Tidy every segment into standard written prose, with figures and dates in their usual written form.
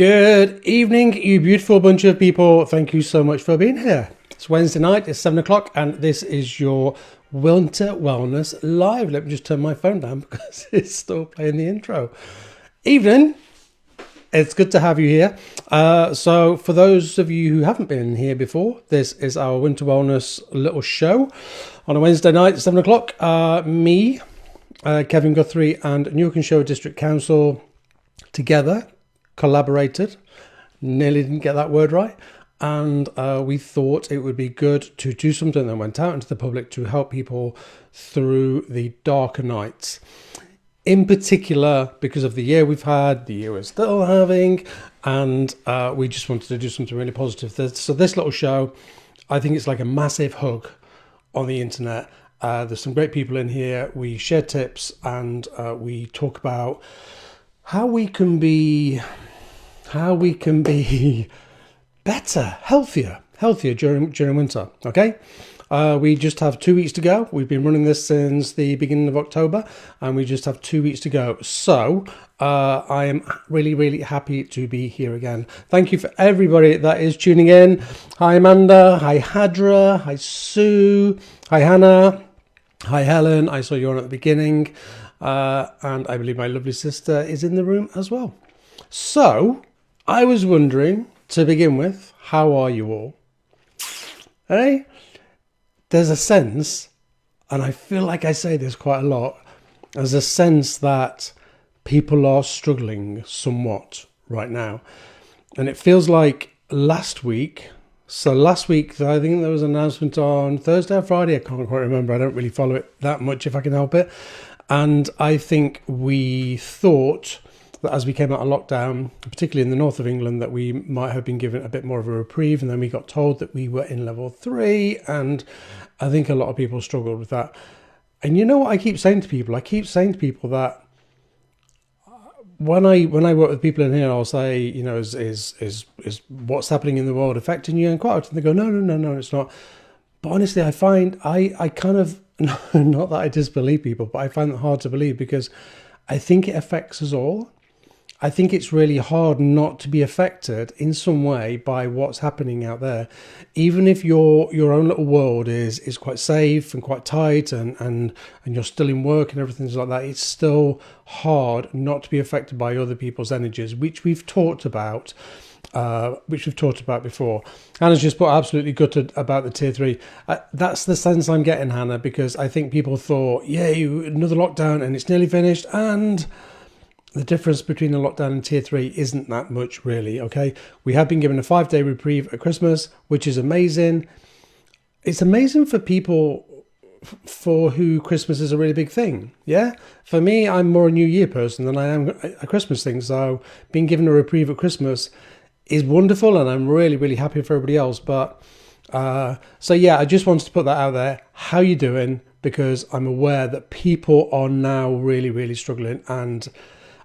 Good evening, you beautiful bunch of people. Thank you so much for being here. It's Wednesday night, it's 7 o'clock, and this is your Winter Wellness Live. Let me just turn my phone down because it's still playing the intro. Evening, it's good to have you here. So for those of you who haven't been here before, this is our Winter Wellness little show on a Wednesday night at 7 o'clock. Kevin Guthrie and Newark and Show District Council together collaborated, nearly didn't get that word right, and we thought it would be good to do something that went out into the public to help people through the darker nights, in particular because of the year we've had, the year we're still having, and we just wanted to do something really positive. So this little show, I think it's like a massive hug on the internet. There's some great people in here. We share tips and we talk about how we can be better, healthier during winter. Okay, we just have 2 weeks to go. We've been running this since the beginning of October, and we just have 2 weeks to go. So I am really happy to be here again. Thank you for everybody that is tuning in. Hi Amanda, hi Hadra, hi Sue, hi Hannah, hi Helen. I saw you on at the beginning. And I believe my lovely sister is in the room as well. So, I was wondering, to begin with, how are you all? Hey? There's a sense, and I feel like I say this quite a lot, there's a sense that people are struggling somewhat right now. And it feels like last week, I think there was an announcement on Thursday or Friday, I can't quite remember, I don't really follow it that much if I can help it. And I think we thought that as we came out of lockdown, particularly in the north of England, that we might have been given a bit more of a reprieve. And then we got told that we were in level 3. And I think a lot of people struggled with that. And you know what I keep saying to people? I keep saying to people that when I work with people in here, I'll say, you know, is what's happening in the world affecting you? And quite often they go, no, it's not. But honestly, I find I kind of, not that I disbelieve people, but I find it hard to believe because I think it affects us all. I think it's really hard not to be affected in some way by what's happening out there. Even if your own little world is quite safe and quite tight and you're still in work and everything like that, it's still hard not to be affected by other people's energies, which we've talked about. Before. Hannah's just put absolutely gutted about the tier 3. That's the sense I'm getting, Hannah, because I think people thought, yay, another lockdown and it's nearly finished, and the difference between a lockdown and tier 3 isn't that much really. Okay, we have been given a 5-day reprieve at Christmas, which is amazing. It's amazing for people for who Christmas is a really big thing. Yeah, for me, I'm more a New Year person than I am a Christmas thing, so being given a reprieve at Christmas is wonderful, and I'm really happy for everybody else. But so yeah, I just wanted to put that out there. How you doing? Because I'm aware that people are now really struggling, and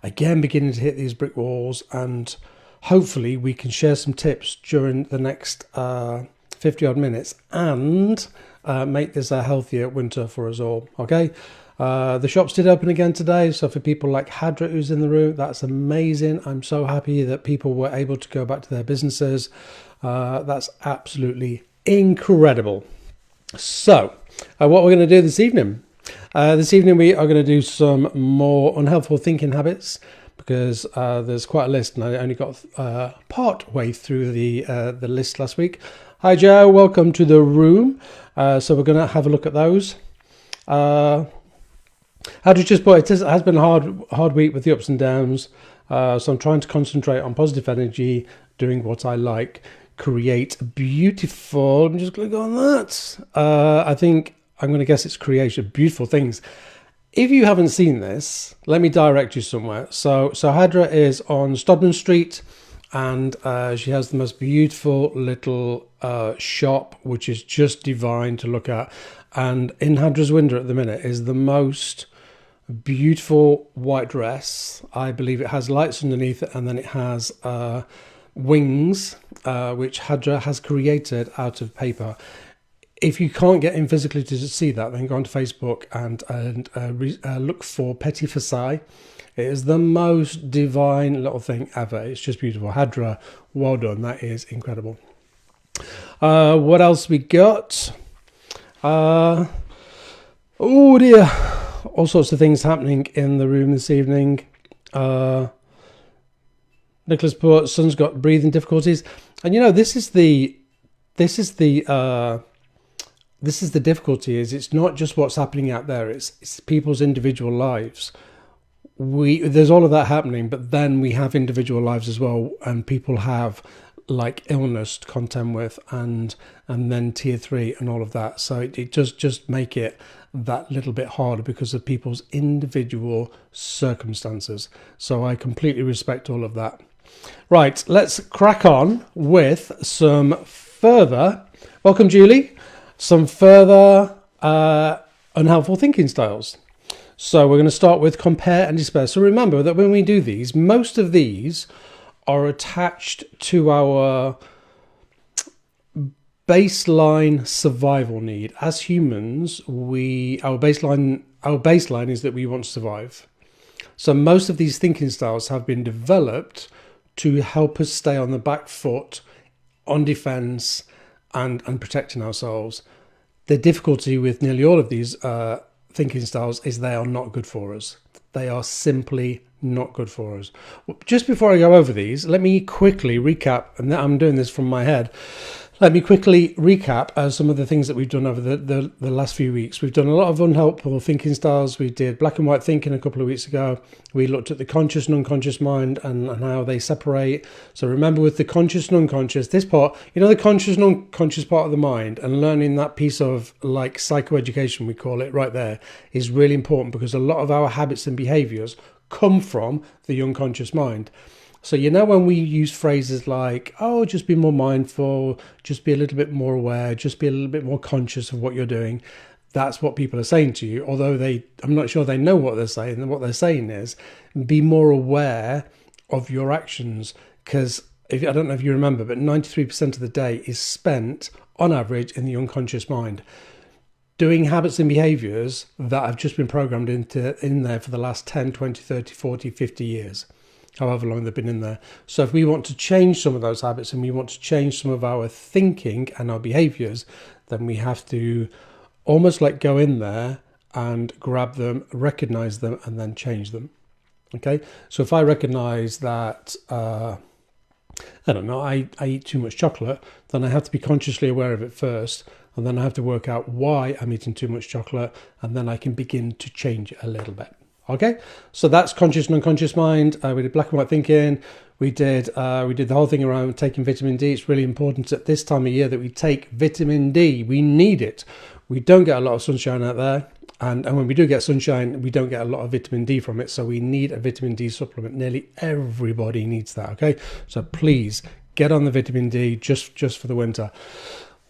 again beginning to hit these brick walls. And hopefully we can share some tips during the next 50 odd minutes and make this a healthier winter for us all. Okay. The shops did open again today, so for people like Hadra who's in the room, that's amazing. I'm so happy that people were able to go back to their businesses. That's absolutely incredible. So, what we're going to do this evening? We are going to do some more unhelpful thinking habits, because there's quite a list, and I only got part way through the list last week. Hi Joe, welcome to the room. So we're going to have a look at those. How to just put it has been a hard week with the ups and downs. So I'm trying to concentrate on positive energy, doing what I like, create beautiful. I'm just going to go on that. I think I'm going to guess it's creation, beautiful things. If you haven't seen this, let me direct you somewhere. So Hadra is on Stodman Street, and she has the most beautiful little shop, which is just divine to look at. And in Hadra's window at the minute is the most beautiful white dress. I believe it has lights underneath it, and then it has wings, which Hadra has created out of paper. if you can't get in physically to see that, then go onto Facebook and look for Petit Versailles. It is the most divine little thing ever. It's just beautiful. Hadra, well done. That is incredible. What else we got? Oh dear. All sorts of things happening in the room this evening. Nicholas put, son's got breathing difficulties. And this is the difficulty, is it's not just what's happening out there, it's people's individual lives. There's all of that happening, but then we have individual lives as well, and people have like illness to contend with, and then tier 3 and all of that. So it does just make it that little bit harder because of people's individual circumstances. So I completely respect all of that. Right, let's crack on with some further, welcome Julie, some further unhelpful thinking styles. So we're going to start with compare and despair. So remember that when we do these, most of these are attached to our baseline survival need. As humans, our baseline is that we want to survive. So most of these thinking styles have been developed to help us stay on the back foot, on defense, and protecting ourselves. The difficulty with nearly all of these thinking styles is they are not good for us. They are simply not good for us. Just before I go over these, let me quickly recap, and I'm doing this from my head. Let me quickly recap some of the things that we've done over the last few weeks. We've done a lot of unhelpful thinking styles. We did black and white thinking a couple of weeks ago. We looked at the conscious and unconscious mind and how they separate. So remember, with the conscious and unconscious, this part, the conscious and unconscious part of the mind, and learning that piece of like psychoeducation, we call it, right there, is really important, because a lot of our habits and behaviors come from the unconscious mind. So when we use phrases like, oh, just be more mindful, just be a little bit more aware, just be a little bit more conscious of what you're doing, that's what people are saying to you. Although I'm not sure they know what they're saying. And what they're saying is, be more aware of your actions. Because I don't know if you remember, but 93% of the day is spent on average in the unconscious mind, doing habits and behaviors that have just been programmed in there for the last 10, 20, 30, 40, 50 years. However long they've been in there. So if we want to change some of those habits and we want to change some of our thinking and our behaviors, then we have to almost like go in there and grab them, recognize them, and then change them. Okay. So if I recognize that, I eat too much chocolate, then I have to be consciously aware of it first. And then I have to work out why I'm eating too much chocolate. And then I can begin to change it a little bit. Okay, so that's conscious and unconscious mind. We did black and white thinking. We did the whole thing around taking vitamin D. It's really important at this time of year that we take vitamin D. We need it. We don't get a lot of sunshine out there. And when we do get sunshine, we don't get a lot of vitamin D from it. So we need a vitamin D supplement. Nearly everybody needs that, okay? So please get on the vitamin D just for the winter.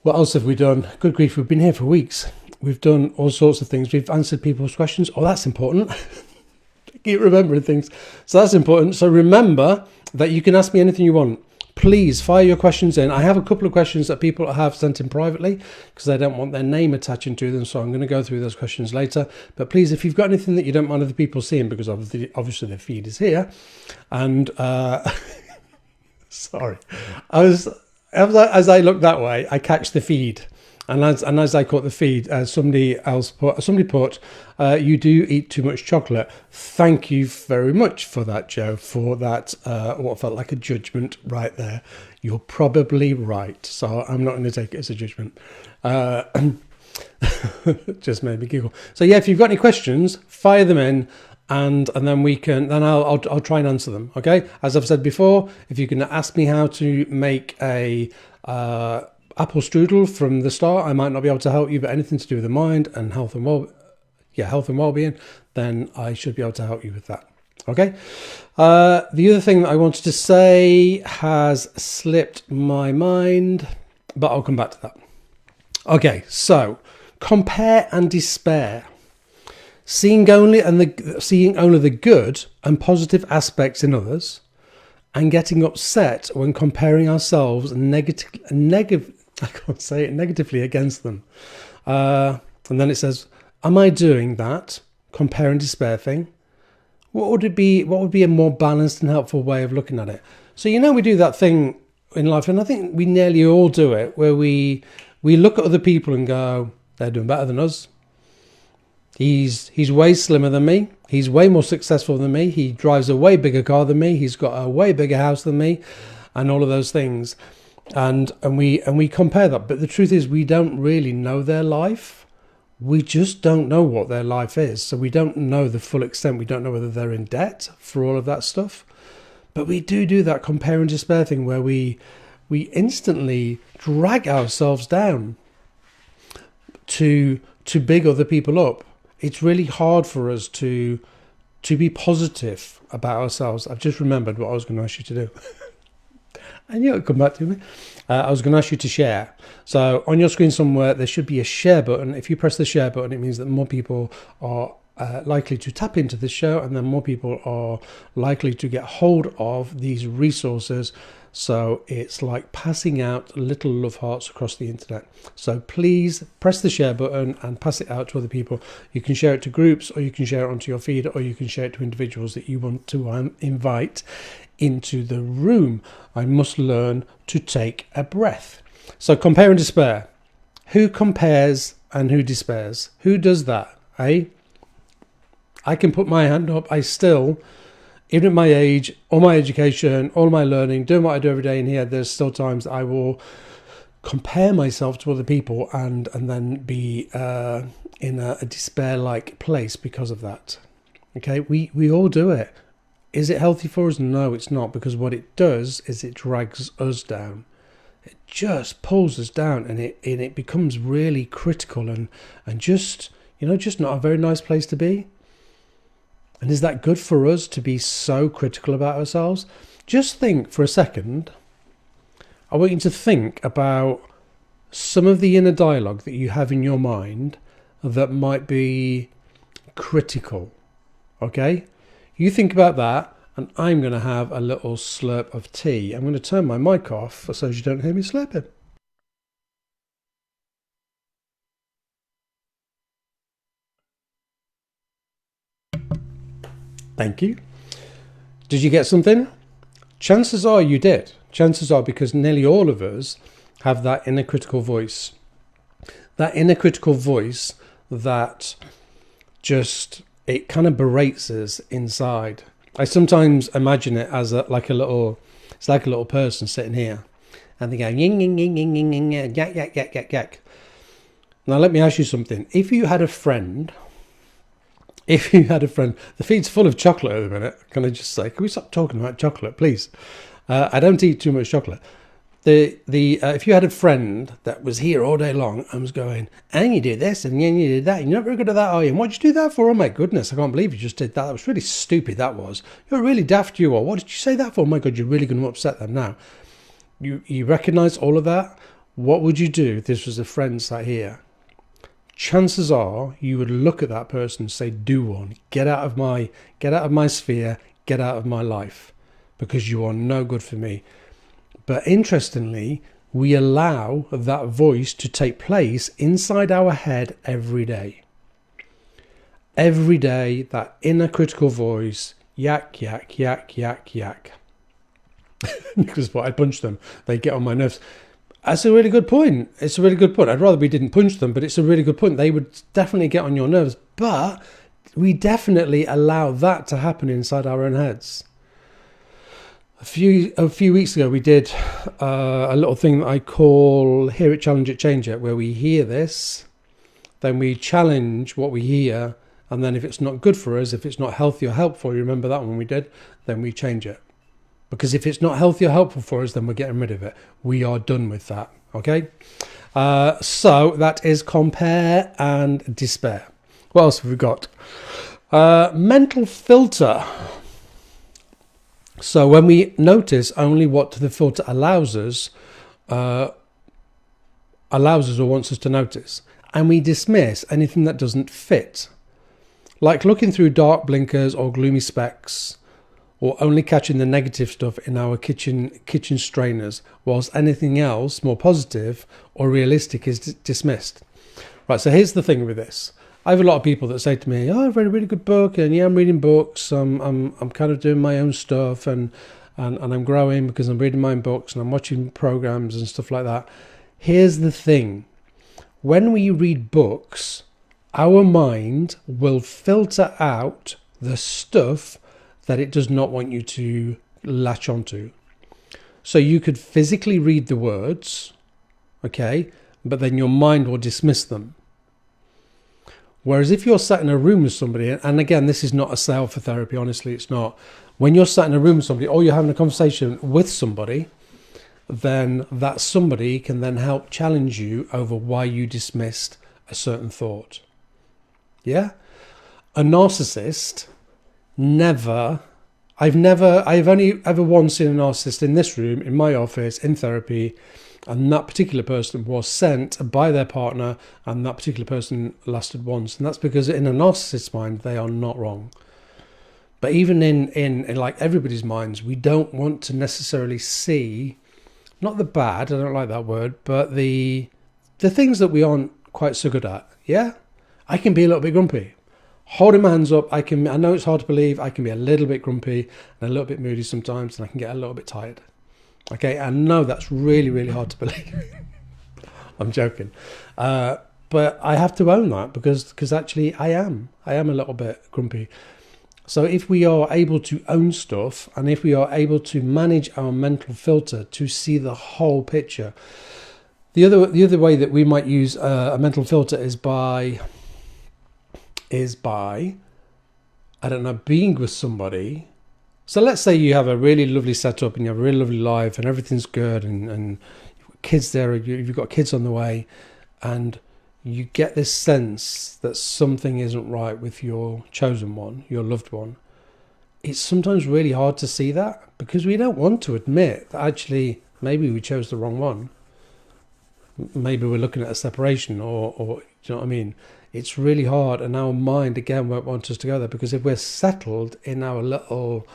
What else have we done? Good grief, we've been here for weeks. We've done all sorts of things. We've answered people's questions. Oh, that's important. Keep remembering things. So that's important. So remember that you can ask me anything you want. Please fire your questions in. I have a couple of questions that people have sent in privately because they don't want their name attaching to them. So I'm going to go through those questions later. But please, if you've got anything that you don't mind other people seeing, because obviously the feed is here. And sorry, as I look that way, I catch the feed. And as I caught the feed, somebody put, you do eat too much chocolate. Thank you very much for that, Joe, for that, what felt like a judgment right there. You're probably right. So I'm not going to take it as a judgment. Just made me giggle. So yeah, if you've got any questions, fire them in. And then I'll try and answer them. Okay. As I've said before, if you can ask me how to make a, apple strudel from the start, I might not be able to help you, but anything to do with the mind and health and well-being, then I should be able to help you with that. Okay. The other thing that I wanted to say has slipped my mind, but I'll come back to that. Okay. So compare and despair. Seeing only the good and positive aspects in others, and getting upset when comparing ourselves negatively I can't say it negatively against them. And then it says, am I doing that compare and despair thing? What would it be? What would be a more balanced and helpful way of looking at it? So, we do that thing in life, and I think we nearly all do it, where we look at other people and go, they're doing better than us. He's way slimmer than me. He's way more successful than me. He drives a way bigger car than me. He's got a way bigger house than me, and all of those things. And we compare that. But the truth is, we don't really know their life. We just don't know what their life is. So we don't know the full extent. We don't know whether they're in debt for all of that stuff. But we do that compare and despair thing where we instantly drag ourselves down to big other people up. It's really hard for us to be positive about ourselves. I've just remembered what I was going to ask you to do. I knew it would come back to me. I was going to ask you to share. So on your screen somewhere, there should be a share button. If you press the share button, it means that more people are likely to tap into this show, and then more people are likely to get hold of these resources. So it's like passing out little love hearts across the internet. So please press the share button and pass it out to other people. You can share it to groups, or you can share it onto your feed, or you can share it to individuals that you want to invite into the room. I must learn to take a breath. So compare and despair. Who compares and who despairs? Who does that, eh? I can put my hand up. I still, even at my age, all my education, all my learning, doing what I do every day in here, there's still times that I will compare myself to other people and then be in a despair-like place because of that. Okay, we all do it. Is it healthy for us? No, it's not, because what it does is it drags us down. It just pulls us down, and it becomes really critical and just not a very nice place to be. And is that good for us to be so critical about ourselves? Just think for a second. I want you to think about some of the inner dialogue that you have in your mind that might be critical. Okay? You think about that, and I'm going to have a little slurp of tea. I'm going to turn my mic off so you don't hear me slurping. Thank you. Did you get something? Chances are you did. Chances are, because nearly all of us have that inner critical voice. That inner critical voice that just, it kind of berates us inside. I sometimes imagine it as like a little person sitting here, and they go ying ying ying ying ying ying yak yak yak yak yak. Now let me ask you something. If you had a friend, the feed's full of chocolate at the minute. Can I just say, can we stop talking about chocolate, please? I don't eat too much chocolate. If you had a friend that was here all day long and was going, and you do this and then you did that, you're not very good at that, are you? And what'd you do that for? Oh my goodness, I can't believe you just did that. That was really stupid, that was. You're really daft, you are. What did you say that for? Oh my God, you're really going to upset them now. You recognise all of that? What would you do if this was a friend sat here? Chances are you would look at that person and say, do one. Get out of my sphere, get out of my life, because you are no good for me. But interestingly, we allow that voice to take place inside our head every day. Every day, that inner critical voice, yak, yak, yak, yak, yak. Because what, I punch them, they get on my nerves. That's a really good point. It's a really good point. I'd rather we didn't punch them, but it's a really good point. They would definitely get on your nerves, but we definitely allow that to happen inside our own heads. A few weeks ago, we did a little thing that I call Hear It, Challenge It, Change It, where we hear this, then we challenge what we hear, and then if it's not good for us, if it's not healthy or helpful, you remember that one we did, then we change it. Because if it's not healthy or helpful for us, then we're getting rid of it. We are done with that, okay? So that is compare and despair. What else have we got? Mental filter. So when we notice only what the filter allows us or wants us to notice, and we dismiss anything that doesn't fit, like looking through dark blinkers or gloomy specks, or only catching the negative stuff in our kitchen strainers, whilst anything else more positive or realistic is dismissed. Right, so here's the thing with this. I have a lot of people that say to me, "Oh, I've read a really good book, and yeah, I'm reading books. I'm kind of doing my own stuff, and I'm growing because I'm reading my own books and I'm watching programs and stuff like that." Here's the thing: when we read books, our mind will filter out the stuff that it does not want you to latch onto. So you could physically read the words, okay, but then your mind will dismiss them. Whereas if you're sat in a room with somebody, and again, this is not a sale for therapy, honestly, it's not. When you're sat in a room with somebody or you're having a conversation with somebody, then that somebody can then help challenge you over why you dismissed a certain thought. Yeah? A narcissist I've only ever once seen a narcissist in this room, in my office, in therapy, and that particular person was sent by their partner, and that particular person lasted once. And that's because in a narcissist's mind, they are not wrong. But even in like everybody's minds, we don't want to necessarily see, not the bad, I don't like that word, but the things that we aren't quite so good at. Yeah? I can be a little bit grumpy. Holding my hands up, I know it's hard to believe, I can be a little bit grumpy and a little bit moody sometimes, and I can get a little bit tired. Okay, I know that's really, really hard to believe. I'm joking. But I have to own that because actually I am a little bit grumpy. So if we are able to own stuff, and if we are able to manage our mental filter to see the whole picture, the other way that we might use a mental filter is by I don't know, being with somebody. So let's say you have a really lovely setup and you have a really lovely life and everything's good, and you've got kids there, you've got kids on the way, and you get this sense that something isn't right with your chosen one, your loved one. It's sometimes really hard to see that because we don't want to admit that actually maybe we chose the wrong one. Maybe we're looking at a separation or do you know what I mean? It's really hard, and our mind again won't want us together, because if we're settled in our little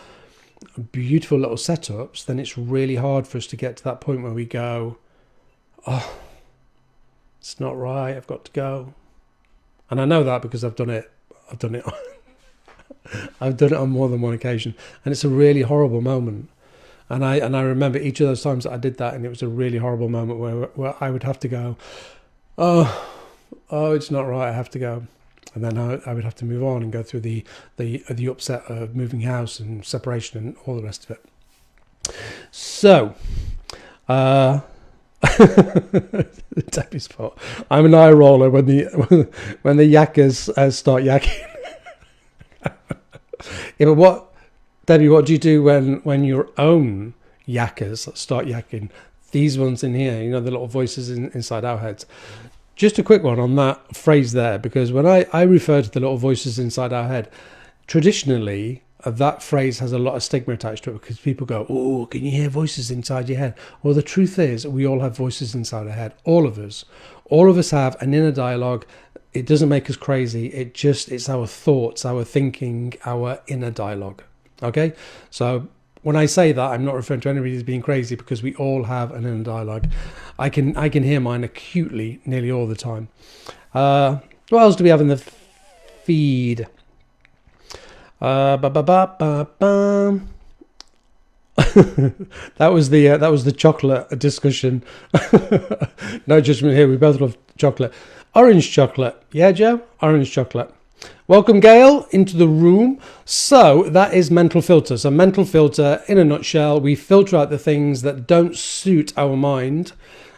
beautiful little setups, then it's really hard for us to get to that point where we go, oh, it's not right, I've got to go. And I know that because I've done it I've done it on more than one occasion, and it's a really horrible moment. And I remember each of those times that I did that, and it was a really horrible moment where I would have to go, oh, it's not right, I have to go. And then I would have to move on and go through the upset of moving house and separation and all the rest of it. So, Debbie's fault. I'm an eye roller when the yakkers start yakking. Yeah, but what, Debbie? What do you do when your own yakkers start yakking? These ones in here, you know, the little voices inside our heads. Just a quick one on that phrase there, because when I refer to the little voices inside our head, traditionally that phrase has a lot of stigma attached to it, because people go, oh, can you hear voices inside your head? Well, the truth is we all have voices inside our head. All of us have an inner dialogue. It doesn't make us crazy. It's our thoughts, our thinking, our inner dialogue. Okay? So when I say that, I'm not referring to anybody as being crazy, because we all have an inner dialogue. I can hear mine acutely nearly all the time. What else do we have in the feed? That was the chocolate discussion. No judgment here. We both love chocolate. Orange chocolate. Yeah, Joe? Orange chocolate. Welcome, Gail, into the room. So that is mental filter. So mental filter, in a nutshell, we filter out the things that don't suit our mind,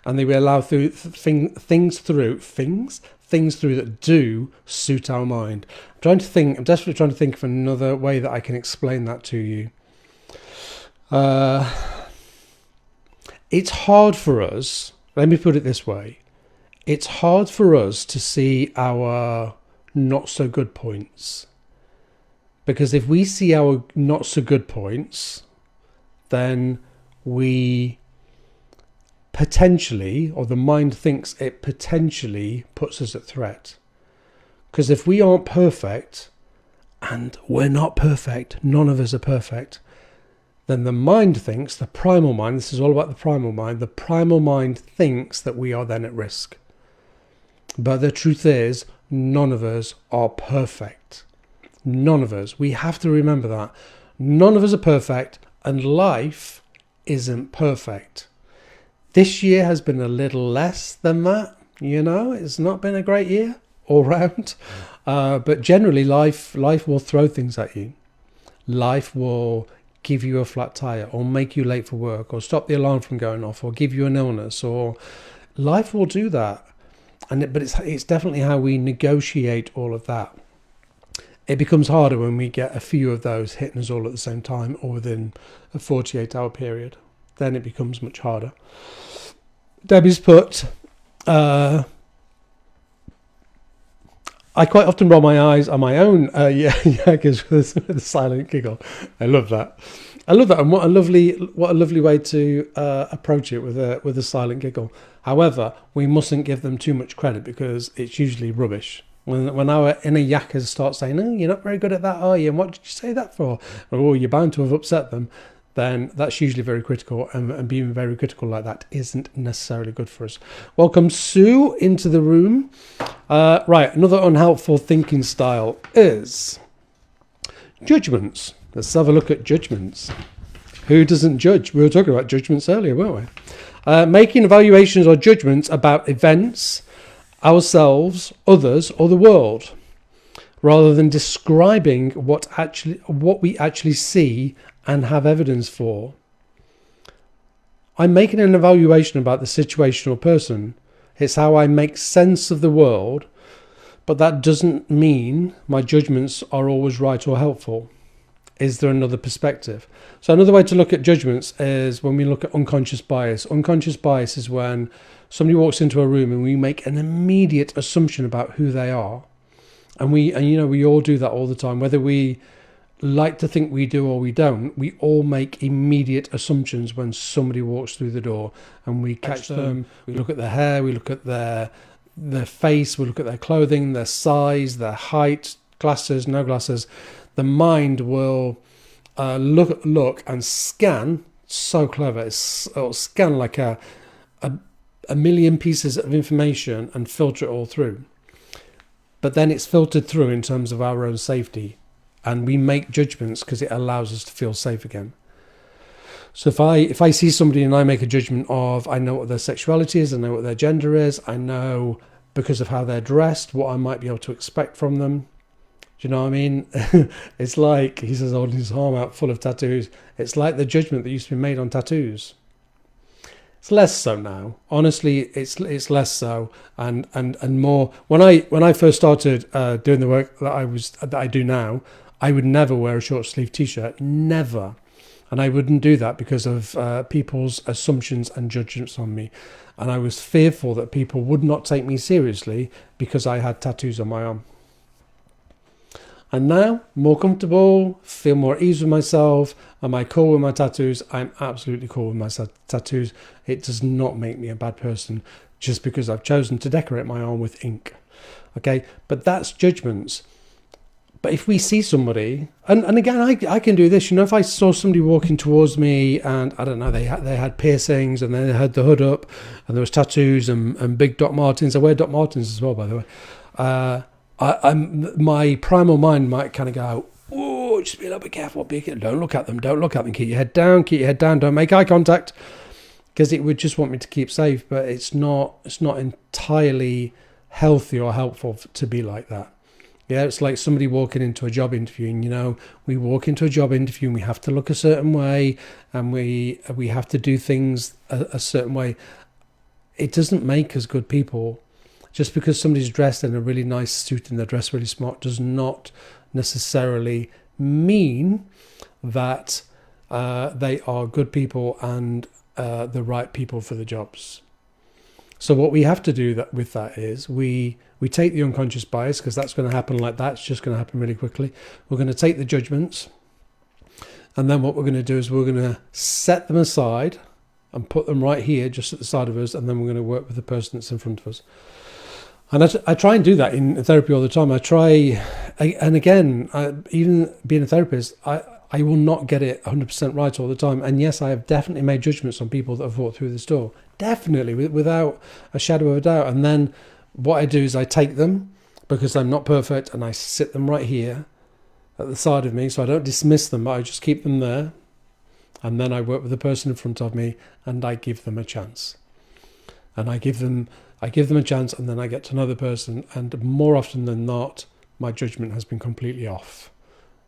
and they will allow through things through that do suit our mind. I'm desperately trying to think of another way that I can explain that to you. It's hard for us, let me put it this way, it's hard for us to see our not so good points, because if we see our not so good points, then we potentially, or the mind thinks it potentially puts us at threat. Because if we aren't perfect, and we're not perfect, none of us are perfect, then the mind thinks, the primal mind, this is all about the primal mind thinks that we are then at risk. But the truth is, none of us are perfect. None of us. We have to remember that. None of us are perfect, and life isn't perfect. This year has been a little less than that. It's not been a great year all round. But generally, life will throw things at you. Life will give you a flat tire, or make you late for work, or stop the alarm from going off, or give you an illness, or life will do that. But it's definitely how we negotiate all of that. It becomes harder when we get a few of those hitting us all at the same time, or within a 48-hour period. Then it becomes much harder. Debbie's put, I quite often roll my eyes on my own yagas with a silent giggle. I love that, and what a lovely way to approach it with a silent giggle. However, we mustn't give them too much credit, because it's usually rubbish. When our inner yakas start saying, "Oh, you're not very good at that, are you? And what did you say that for?" Or, "Oh, you're bound to have upset them," then that's usually very critical, and being very critical like that isn't necessarily good for us. Welcome, Sue, into the room. Right, another unhelpful thinking style is judgments. Let's have a look at judgments. Who doesn't judge? We were talking about judgments earlier, weren't we? Making evaluations or judgments about events, ourselves, others, or the world, rather than describing what we actually see and have evidence for. I'm making an evaluation about the situation or person. It's how I make sense of the world, but that doesn't mean my judgments are always right or helpful. Is there another perspective? So another way to look at judgments is when we look at unconscious bias. Unconscious bias is when somebody walks into a room and we make an immediate assumption about who they are. And we all do that all the time, whether we like to think we do or we don't. We all make immediate assumptions when somebody walks through the door, and we catch them. We look at their hair, we look at their face, we look at their clothing, their size, their height, glasses, no glasses. The mind will look and scan. So clever. It'll scan like a million pieces of information and filter it all through. But then it's filtered through in terms of our own safety, and we make judgments because it allows us to feel safe again. So if I see somebody and I make a judgment of, I know what their sexuality is, I know what their gender is, I know because of how they're dressed what I might be able to expect from them. Do you know what I mean? It's like, he says, holding his arm out full of tattoos. It's like the judgment that used to be made on tattoos. It's less so now. Honestly, it's less so, and more. When I first started doing the work that I do now, I would never wear a short sleeve t-shirt, never, and I wouldn't do that because of people's assumptions and judgments on me, and I was fearful that people would not take me seriously because I had tattoos on my arm. And now, more comfortable, feel more ease with myself. Am I cool with my tattoos? I'm absolutely cool with my tattoos. It does not make me a bad person just because I've chosen to decorate my arm with ink. Okay, but that's judgments. But if we see somebody, and again, I can do this. If I saw somebody walking towards me and, I don't know, they had piercings and they had the hood up and there was tattoos and big Doc Martens. I wear Doc Martens as well, by the way. My primal mind might kind of go, oh, just be a little bit careful. Don't look at them. Keep your head down. Don't make eye contact, because it would just want me to keep safe. But it's not entirely healthy or helpful to be like that. Yeah, it's like somebody walking into a job interview, and we walk into a job interview and we have to look a certain way, and we have to do things a certain way. It doesn't make us good people. Just because somebody's dressed in a really nice suit and they're dressed really smart does not necessarily mean that they are good people and the right people for the jobs. So what we have to do with that is we take the unconscious bias, because that's going to happen like that. It's just going to happen really quickly. We're going to take the judgments, and then what we're going to do is we're going to set them aside and put them right here, just at the side of us, and then we're going to work with the person that's in front of us. And I try and do that in therapy all the time. I try, and again, even being a therapist, I I will not get it 100% right all the time. And yes, I have definitely made judgments on people that have walked through this door. Definitely, without a shadow of a doubt. And then what I do is I take them, because I'm not perfect, and I sit them right here at the side of me. So I don't dismiss them, but I just keep them there. And then I work with the person in front of me, and I give them a chance. And I give them a chance, and then I get to know the person. And more often than not, my judgment has been completely off.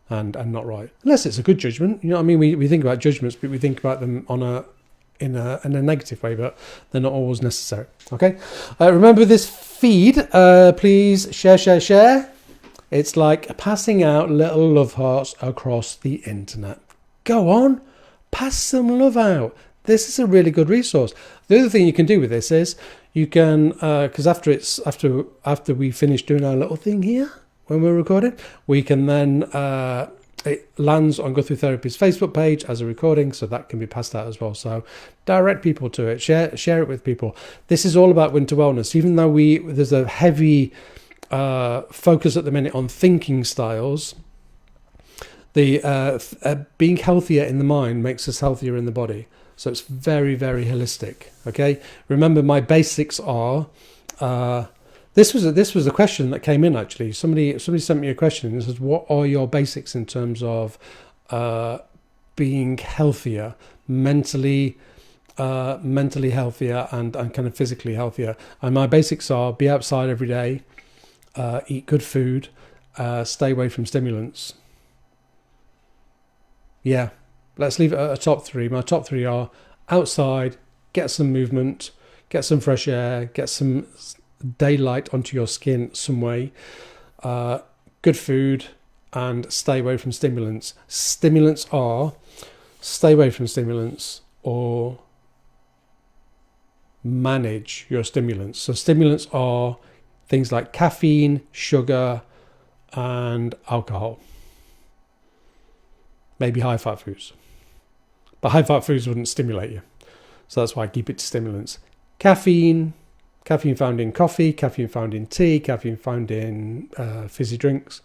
And not right, unless it's a good judgment. You know what I mean? We think about judgments, but we think about them in a negative way, but they're not always necessary. Okay, remember this feed. Please share. It's like passing out little love hearts across the internet. Go on, pass some love out. This is a really good resource. The other thing you can do with this is you can, because after we finish doing our little thing here, when we're recording, we can then, it lands on Go Through Therapy's Facebook page as a recording, so that can be passed out as well. So direct people to it, share it with people. This is all about winter wellness, even though there's a heavy focus at the minute on thinking styles. The being healthier in the mind makes us healthier in the body. So it's very, very holistic. Okay. Remember, my basics are, this was a question that came in actually. Somebody sent me a question and says, "What are your basics in terms of being healthier, mentally healthier, and kind of physically healthier?" And my basics are: be outside every day, eat good food, stay away from stimulants. Yeah, let's leave it at a top three. My top three are outside, get some movement, get some fresh air, get some daylight onto your skin some way, good food, and stay away from stimulants. Stimulants are stay away from stimulants or manage your stimulants. So stimulants are things like caffeine, sugar, and alcohol. Maybe high-fat foods. But high-fat foods wouldn't stimulate you. So that's why I keep it to stimulants. Caffeine found in coffee, caffeine found in tea, caffeine found in fizzy drinks.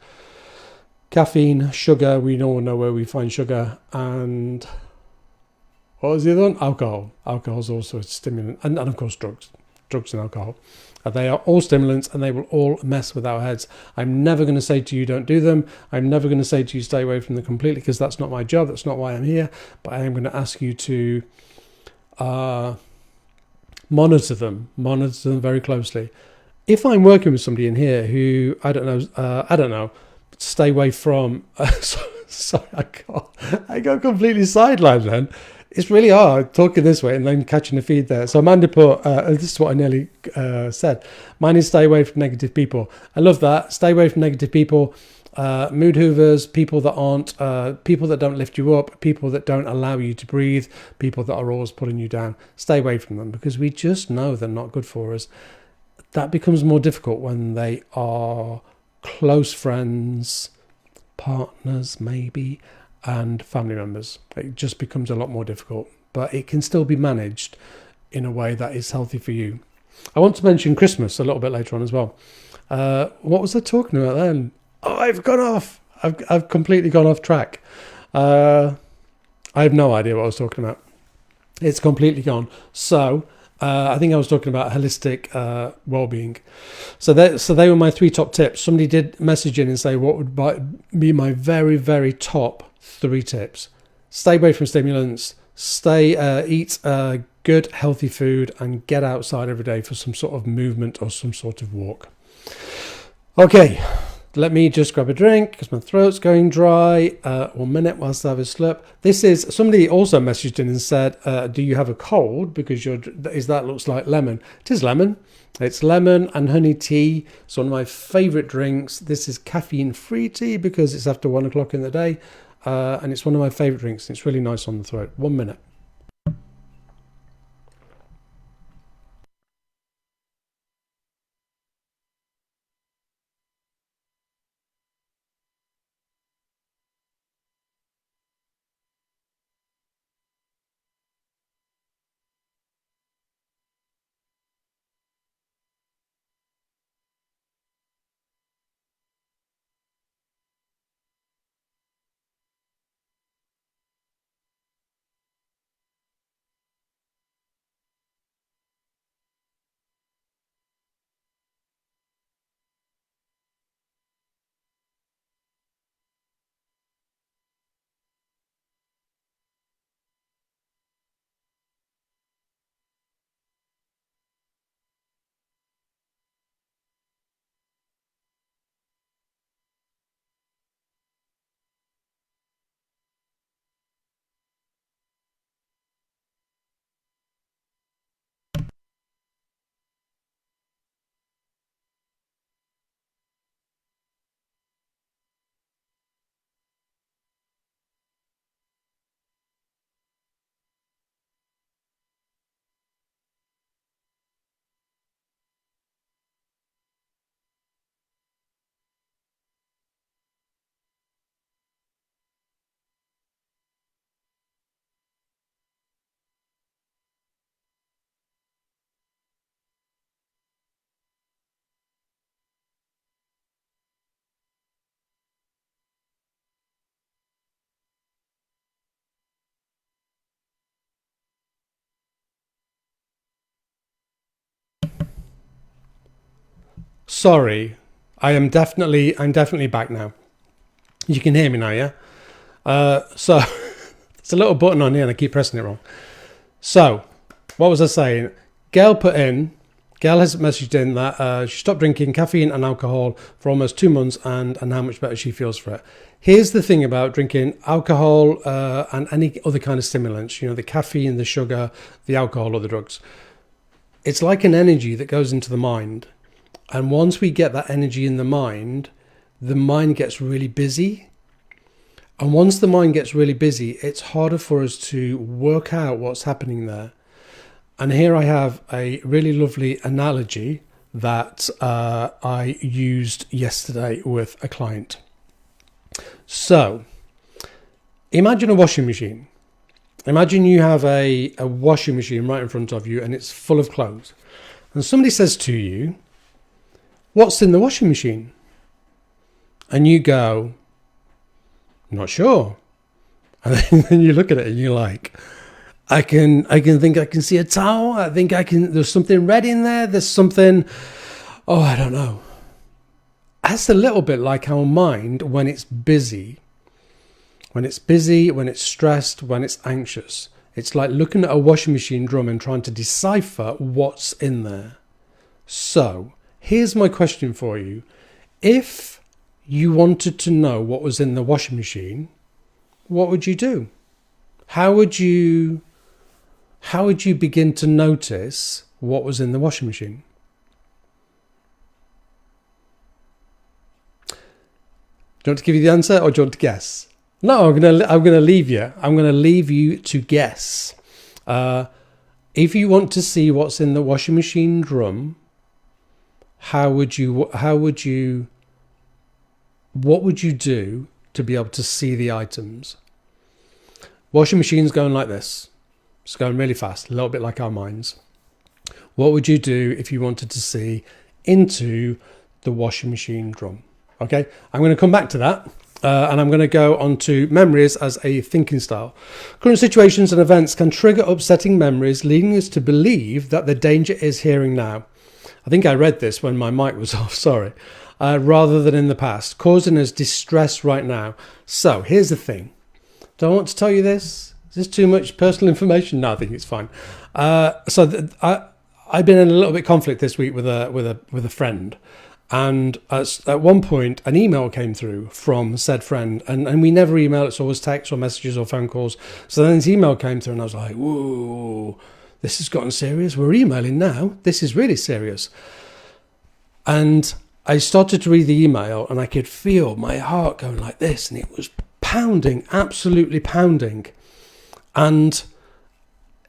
Caffeine, sugar, we all know where we find sugar. And what was the other one? Alcohol. Alcohol is also a stimulant. And of course, drugs and alcohol. They are all stimulants, and they will all mess with our heads. I'm never going to say to you, don't do them. I'm never going to say to you, stay away from them completely, because that's not my job. That's not why I'm here. But I am going to ask you to monitor them very closely. If I'm working with somebody in here who, I don't know, stay away from, sorry, I got completely sidelined then. It's really hard talking this way and then catching the feed there. So Amanda put, this is what I nearly said. Mine is stay away from negative people. I love that. Stay away from negative people. Mood hoovers, people that don't lift you up, people that don't allow you to breathe, people that are always pulling you down. Stay away from them, because we just know they're not good for us. That becomes more difficult when they are close friends, partners maybe, and family members. It just becomes a lot more difficult, but it can still be managed in a way that is healthy for you. I want to mention Christmas a little bit later on as well. What was I talking about then? Oh, I've gone off. I've completely gone off track. I have no idea what I was talking about. It's completely gone. So I think I was talking about holistic well-being. So they were my 3 top tips. Somebody did message in and say, what would be my very, very top 3 tips? Stay away from stimulants. Eat good, healthy food, and get outside every day for some sort of movement or some sort of walk. Okay. Let me just grab a drink because my throat's going dry. 1 minute whilst I have a slurp. This is, somebody also messaged in and said, do you have a cold? Because that looks like lemon. It is lemon. It's lemon and honey tea. It's one of my favourite drinks. This is caffeine-free tea because it's after 1 o'clock in the day. And it's one of my favourite drinks. It's really nice on the throat. 1 minute. sorry. I'm definitely back now. You can hear me now, yeah? So there's a little button on here and I keep pressing it wrong. So what was I saying? Gail has messaged in that she stopped drinking caffeine and alcohol for almost 2 months and how much better she feels for it. Here's the thing about drinking alcohol and any other kind of stimulants, the caffeine, the sugar, the alcohol or the drugs. It's like an energy that goes into the mind. And once we get that energy in the mind gets really busy. And once the mind gets really busy, it's harder for us to work out what's happening there. And here I have a really lovely analogy that I used yesterday with a client. So, imagine a washing machine. Imagine you have a washing machine right in front of you and it's full of clothes. And somebody says to you, "What's in the washing machine?" And you go, "Not sure." And then you look at it and you're like, I can see a towel. There's something red in there. There's something, I don't know. That's a little bit like our mind when it's busy. When it's busy, when it's stressed, when it's anxious. It's like looking at a washing machine drum and trying to decipher what's in there. So, here's my question for you. If you wanted to know what was in the washing machine, what would you do? How would you begin to notice what was in the washing machine? Do you want to give you the answer or do you want to guess? No, I'm gonna leave you. I'm gonna leave you to guess. If you want to see what's in the washing machine drum, what would you do to be able to see the items? Washing machine's going like this. It's going really fast, a little bit like our minds. What would you do if you wanted to see into the washing machine drum? Okay, I'm going to come back to that. And I'm going to go on to memories as a thinking style. Current situations and events can trigger upsetting memories, leading us to believe that the danger is here and now. I think I read this when my mic was off, sorry. Rather than in the past, causing us distress right now. So here's the thing. Do I want to tell you this? Is this too much personal information? No, I think it's fine. I've been in a little bit of conflict this week with a friend. And at one point, an email came through from said friend, and we never email, it's always text or messages or phone calls. So then this email came through and I was like, whoa, this has gotten serious. We're emailing now. This is really serious. And I started to read the email and I could feel my heart going like this, and it was pounding, absolutely pounding. And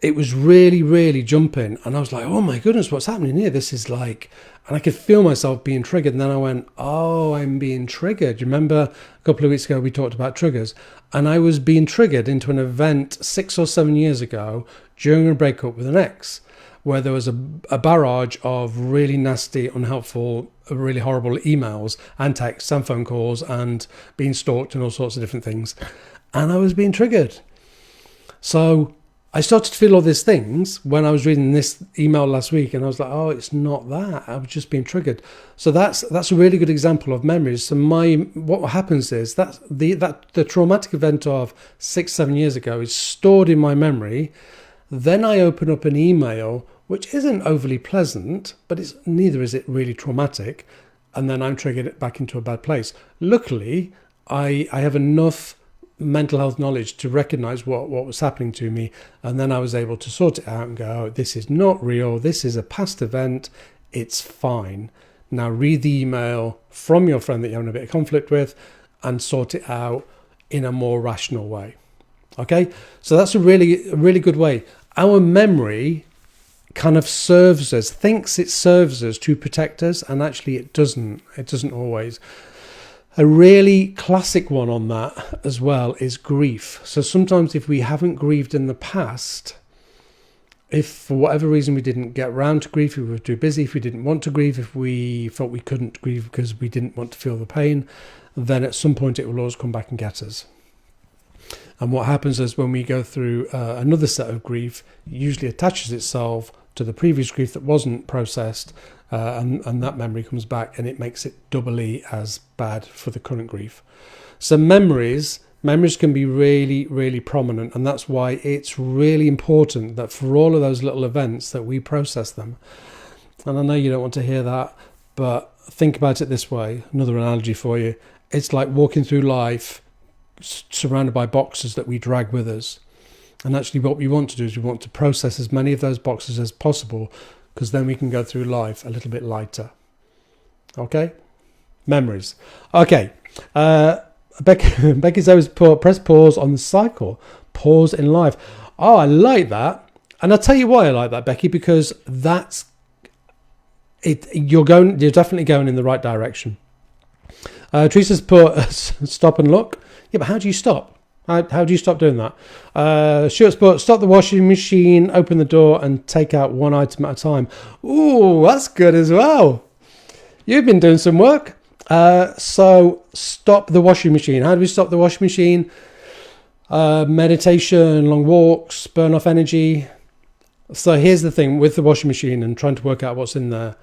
it was really, really jumping. And I was like, oh my goodness, what's happening here? This is like... And I could feel myself being triggered. And then I went, oh, I'm being triggered. You remember a couple of weeks ago we talked about triggers? And I was being triggered into an event 6 or 7 years ago during a breakup with an ex, where there was a barrage of really nasty, unhelpful, really horrible emails and texts and phone calls and being stalked and all sorts of different things. And I was being triggered. So I started to feel all these things when I was reading this email last week, and I was like, oh, it's not that. I was just being triggered. So that's a really good example of memories. So what happens is that the traumatic event of 6-7 years ago is stored in my memory. Then I open up an email, which isn't overly pleasant, but neither is it really traumatic. And then I'm triggered back into a bad place. Luckily, I have enough mental health knowledge to recognize what was happening to me, and then I was able to sort it out and go, this is not real, this is a past event, it's fine. Now read the email from your friend that you're having a bit of conflict with and sort it out in a more rational way. Okay, so that's a really good way. Our memory kind of thinks it serves us to protect us, and actually it doesn't always. A really classic one on that as well is grief. So sometimes if we haven't grieved in the past, if for whatever reason we didn't get around to grief, if we were too busy, if we didn't want to grieve, if we felt we couldn't grieve because we didn't want to feel the pain, then at some point it will always come back and get us. And what happens is when we go through another set of grief, it usually attaches itself to the previous grief that wasn't processed, and that memory comes back, and it makes it doubly as bad for the current grief. So memories can be really, really prominent, and that's why it's really important that for all of those little events that we process them. And I know you don't want to hear that, but think about it this way. Another analogy for you. It's like walking through life surrounded by boxes that we drag with us. And actually what we want to do is we want to process as many of those boxes as possible, because then we can go through life a little bit lighter. Okay? Memories. Okay. Becky's always press pause on the cycle. Pause in life. Oh, I like that. And I'll tell you why I like that, Becky, because that's it. You're definitely going in the right direction. Teresa's put stop and look. Yeah, but how do you stop? How do you stop doing that? Stuart's put stop the washing machine, open the door, and take out one item at a time. Ooh, that's good as well. You've been doing some work. So stop the washing machine. How do we stop the washing machine? Meditation, long walks, burn off energy. So here's the thing with the washing machine and trying to work out what's in there.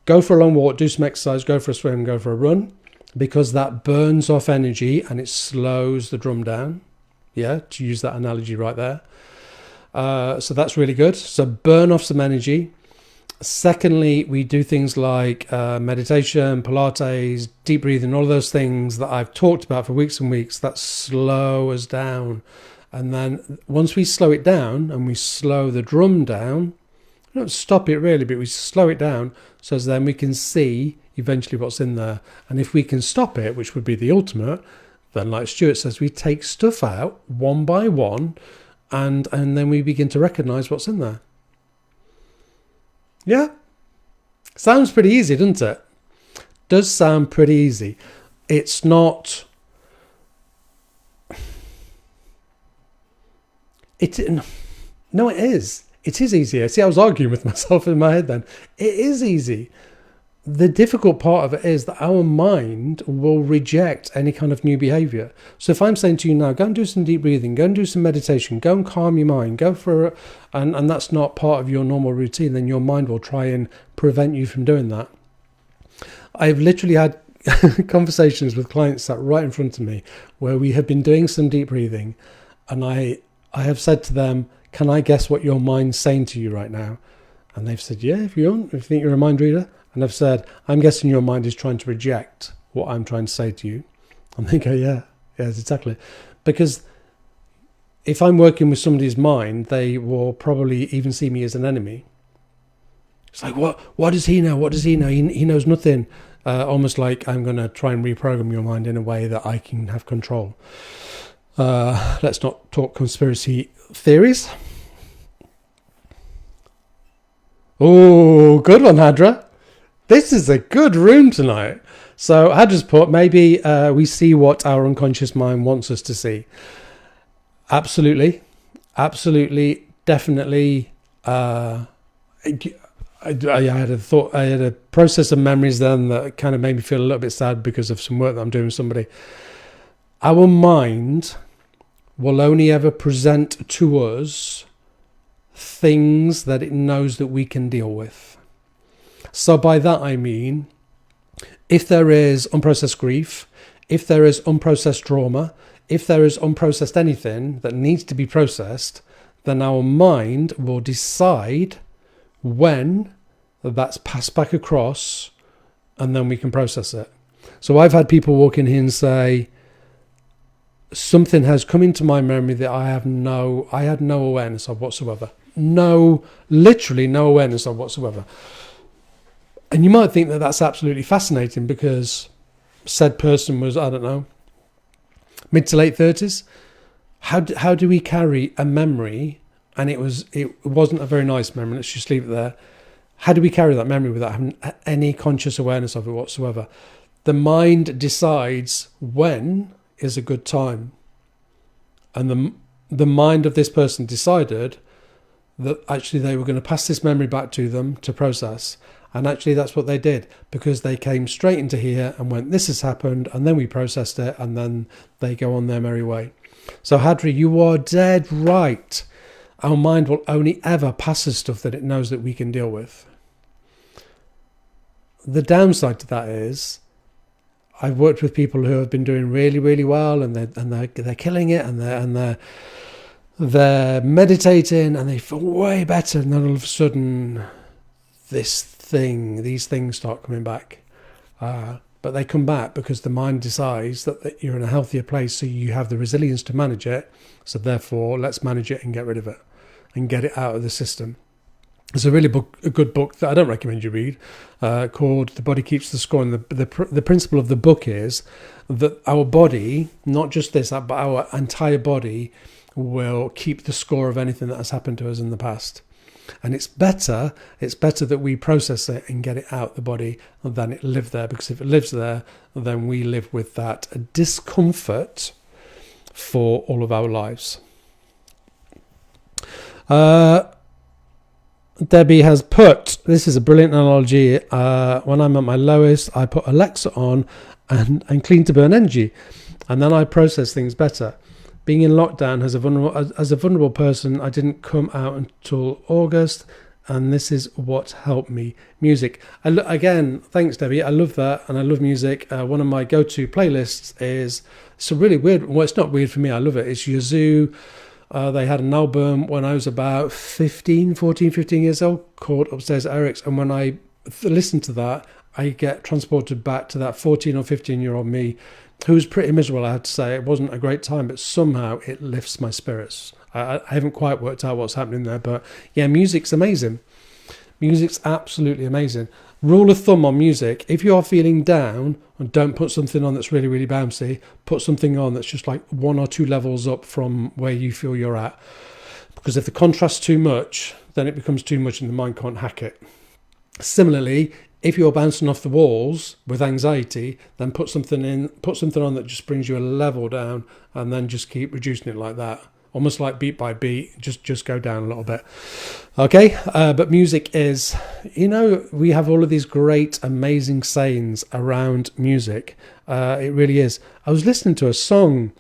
Go for a long walk, do some exercise, go for a swim, go for a run, because that burns off energy and it slows the drum down. Yeah, to use that analogy right there. So that's really good. So burn off some energy. Secondly, we do things like meditation, Pilates, deep breathing, all of those things that I've talked about for weeks and weeks that slow us down. And then once we slow it down and we slow the drum down, we don't stop it really, but we slow it down so then we can see eventually what's in there. And if we can stop it, which would be the ultimate, then like Stuart says, we take stuff out one by one and then we begin to recognize what's in there. Yeah, sounds pretty easy, doesn't it? Does sound pretty easy. It's not. No, it is. It is easier. See, I was arguing with myself in my head then. It is easy. The difficult part of it is that our mind will reject any kind of new behavior. So if I'm saying to you now, go and do some deep breathing, go and do some meditation, go and calm your mind, go for and that's not part of your normal routine, then your mind will try and prevent you from doing that. I've literally had conversations with clients sat right in front of me where we have been doing some deep breathing, and I have said to them, can I guess what your mind's saying to you right now? And they've said, yeah, if you think you're a mind reader. And I've said, I'm guessing your mind is trying to reject what I'm trying to say to you. And they go, yeah, exactly. Because if I'm working with somebody's mind, they will probably even see me as an enemy. It's like, what does he know? What does he know? He knows nothing. Almost like I'm going to try and reprogram your mind in a way that I can have control. Let's not talk conspiracy theories. Oh, good one, Hadra. This is a good room tonight. So Hadra's put, maybe we see what our unconscious mind wants us to see. Absolutely, definitely. I had a process of memories then that kind of made me feel a little bit sad because of some work that I'm doing with somebody. Our mind will only ever present to us things that it knows that we can deal with. So by that I mean, if there is unprocessed grief, if there is unprocessed trauma, if there is unprocessed anything that needs to be processed, then our mind will decide when that's passed back across, and then we can process it. So I've had people walk in here and say, something has come into my memory that I had no awareness of whatsoever. Literally no awareness of whatsoever. And you might think that that's absolutely fascinating because said person was, I don't know, mid to late 30s. How do we carry a memory, and it wasn't a very nice memory, let's just leave it there. How do we carry that memory without having any conscious awareness of it whatsoever? The mind decides when is a good time. And the mind of this person decided that actually they were going to pass this memory back to them to process. And actually that's what they did, because they came straight into here and went, this has happened, and then we processed it, and then they go on their merry way. So Hadri, you are dead right. our mind will only ever pass us stuff that it knows that we can deal with. The downside to that is, I've worked with people who have been doing really, really well, and they're killing it, and they're meditating, and they feel way better, and then all of a sudden, these things start coming back. But they come back because the mind decides that you're in a healthier place, so you have the resilience to manage it. So therefore, let's manage it and get rid of it and get it out of the system. There's a good book that I don't recommend you read called The Body Keeps the Score. And the principle of the book is that our body, not just this, but our entire body will keep the score of anything that has happened to us in the past. And it's better that we process it and get it out the body than it live there, because if it lives there, then we live with that discomfort for all of our lives. Debbie has put, this is a brilliant analogy, when I'm at my lowest, I put Alexa on and clean to burn energy, and then I process things better. Being in lockdown as a vulnerable person, I didn't come out until August, and this is what helped me. Music. Again, thanks, Debbie. I love that, and I love music. One of my go-to playlists is, it's a really weird, well, it's not weird for me, I love it. It's Yazoo. They had an album when I was about 15 years old called Upstairs at Eric's, and when I listen to that, I get transported back to that 14 or 15-year-old me who was pretty miserable, I have to say. It wasn't a great time, but somehow it lifts my spirits. I haven't quite worked out what's happening there, but yeah, music's amazing. Music's absolutely amazing. Rule of thumb on music, if you are feeling down, and don't put something on that's really, really bouncy, put something on that's just like 1 or 2 levels up from where you feel you're at. Because if the contrast's too much, then it becomes too much and the mind can't hack it. Similarly, if you're bouncing off the walls with anxiety, then put something on that just brings you a level down, and then just keep reducing it like that. Almost like beat by beat, just go down a little bit. Okay, but music is, we have all of these great, amazing sayings around music. It really is. I was listening to a song.